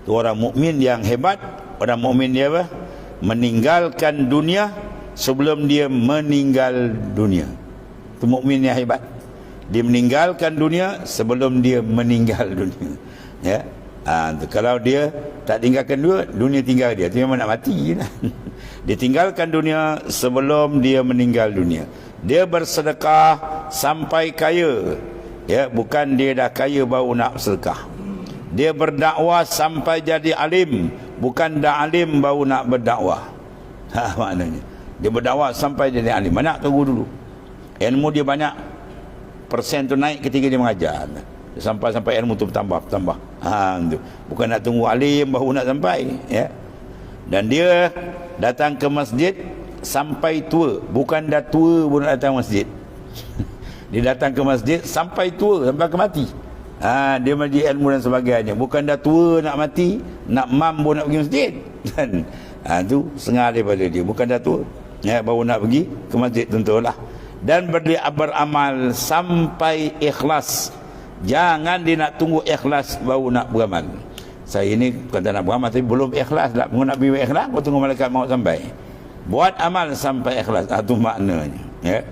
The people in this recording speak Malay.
Tu orang mukmin yang hebat. Orang mukmin dia apa? Meninggalkan dunia sebelum dia meninggal dunia. Tu mukmin yang hebat. Dia meninggalkan dunia sebelum dia meninggal dunia. Ya. Kalau dia tak tinggalkan dunia tinggal dia. Tu memang nak mati je. Dia tinggalkan dunia sebelum dia meninggal dunia. Dia bersedekah sampai kaya. Ya, bukan dia dah kaya baru nak sedekah. Dia berdakwah sampai jadi alim, bukan dah alim baru nak berdakwah. Maknanya dia berdakwah sampai jadi alim. Banyak tunggu dulu. Ilmu dia banyak, persen tu naik ketika dia mengajar. Sampai ilmu tu bertambah. Tu. Bukan nak tunggu alim baru nak sampai, ya. Dan dia datang ke masjid sampai tua, bukan dah tua pun nak datang masjid. Dia datang ke masjid sampai tua, sampai ke mati. Dia majlis ilmu dan sebagainya. Bukan dah tua nak mati, nak mam pun nak pergi masjid. Kan? Tu setengah daripada dia. Bukan dah tua, ya, baru nak pergi ke masjid, tentulah. Dan beramal sampai ikhlas. Jangan dia nak tunggu ikhlas baru nak beramal. Saya ini bukan tak nak beramal, tapi belum ikhlas lah. Mau nak beri ikhlas, kau tunggu malaikat maut sampai. Buat amal sampai ikhlas. Itu maknanya, ya.